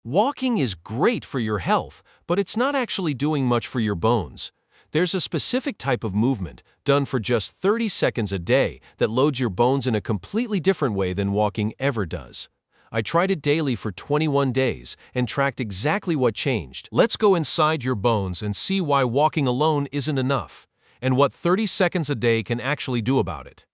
Walking is great for your health, but it's not actually doing much for your bones. There's a specific type of movement, done for just 30 seconds a day, that loads your bones in a completely different way than walking ever does. I tried it daily for 21 days and tracked exactly what changed. Let's go inside your bones and see why walking alone isn't enough, and what 30 seconds a day can actually do about it.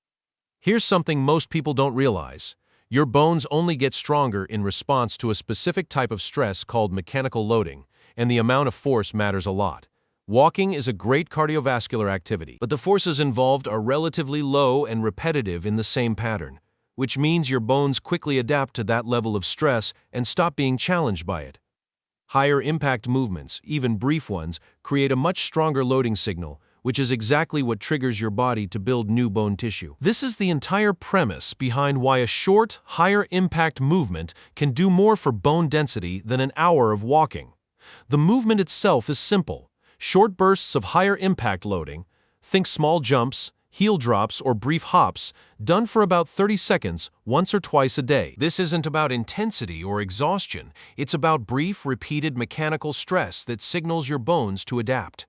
Here's something most people don't realize. Your bones only get stronger in response to a specific type of stress called mechanical loading, and the amount of force matters a lot. Walking is a great cardiovascular activity, but the forces involved are relatively low and repetitive in the same pattern, which means your bones quickly adapt to that level of stress and stop being challenged by it. Higher impact movements, even brief ones, create a much stronger loading signal, which is exactly what triggers your body to build new bone tissue. This is the entire premise behind why a short, higher-impact movement can do more for bone density than an hour of walking. The movement itself is simple. Short bursts of higher-impact loading, think small jumps, heel drops, or brief hops, done for about 30 seconds once or twice a day. This isn't about intensity or exhaustion. It's about brief, repeated mechanical stress that signals your bones to adapt.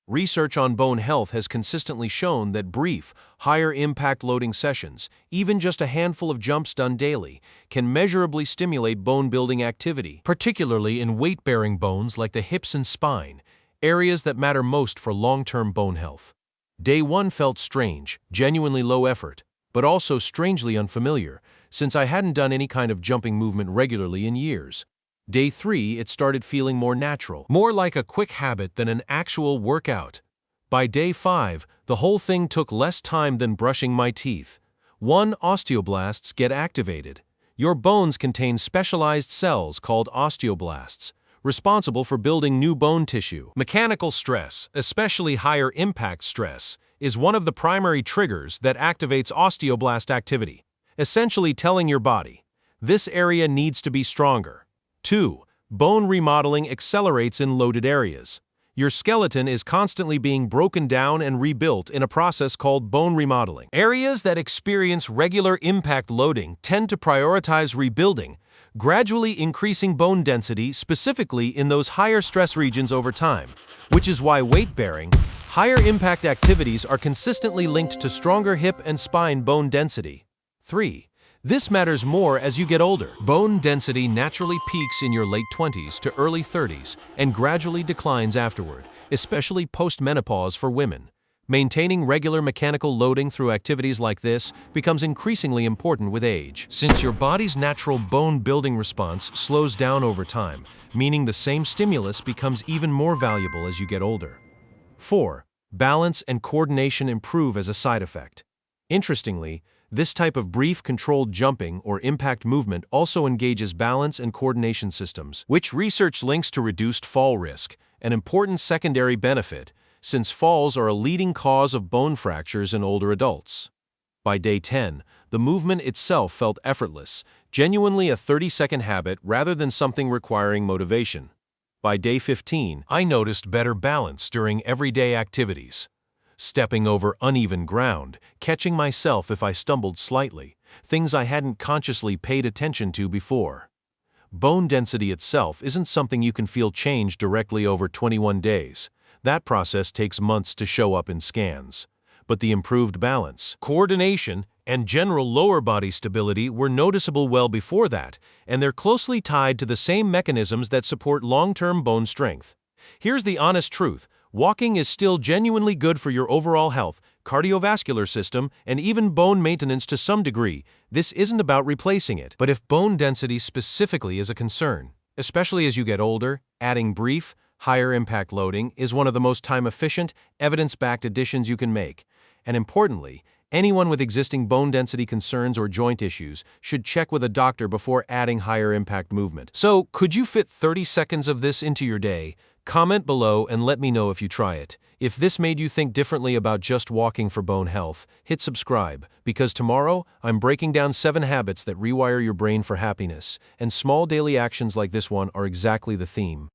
Research on bone health has consistently shown that brief, higher-impact loading sessions, even just a handful of jumps done daily, can measurably stimulate bone-building activity, particularly in weight-bearing bones like the hips and spine, areas that matter most for long-term bone health. Day 1 felt strange, genuinely low effort, but also strangely unfamiliar, since I hadn't done any kind of jumping movement regularly in years. Day 3, it started feeling more natural, more like a quick habit than an actual workout. By day 5, the whole thing took less time than brushing my teeth. Osteoblasts get activated. Your bones contain specialized cells called osteoblasts, responsible for building new bone tissue. Mechanical stress, especially higher impact stress, is one of the primary triggers that activates osteoblast activity, essentially telling your body, this area needs to be stronger. 2. Bone remodeling accelerates in loaded areas. Your skeleton is constantly being broken down and rebuilt in a process called bone remodeling. Areas that experience regular impact loading tend to prioritize rebuilding, gradually increasing bone density specifically in those higher stress regions over time, which is why weight-bearing, higher impact activities are consistently linked to stronger hip and spine bone density. 3. This matters more as you get older. Bone density naturally peaks in your late 20s to early 30s and gradually declines afterward, especially post-menopause for women. Maintaining regular mechanical loading through activities like this becomes increasingly important with age, since your body's natural bone-building response slows down over time, meaning the same stimulus becomes even more valuable as you get older. 4. Balance and coordination improve as a side effect. Interestingly, this type of brief, controlled jumping or impact movement also engages balance and coordination systems, which research links to reduced fall risk, an important secondary benefit, since falls are a leading cause of bone fractures in older adults. By day 10, the movement itself felt effortless, genuinely a 30-second habit rather than something requiring motivation. By day 15, I noticed better balance during everyday activities. Stepping over uneven ground, catching myself if I stumbled slightly, things I hadn't consciously paid attention to before. Bone density itself isn't something you can feel change directly over 21 days. That process takes months to show up in scans. But the improved balance, coordination, and general lower body stability were noticeable well before that, and they're closely tied to the same mechanisms that support long-term bone strength. Here's the honest truth. Walking is still genuinely good for your overall health, cardiovascular system, and even bone maintenance to some degree. This isn't about replacing it. But if bone density specifically is a concern, especially as you get older, adding brief, higher impact loading is one of the most time-efficient, evidence-backed additions you can make. And importantly, anyone with existing bone density concerns or joint issues should check with a doctor before adding higher impact movement. So, could you fit 30 seconds of this into your day? Comment below and let me know if you try it. If this made you think differently about just walking for bone health, hit subscribe, because tomorrow I'm breaking down 7 habits that rewire your brain for happiness, and small daily actions like this one are exactly the theme.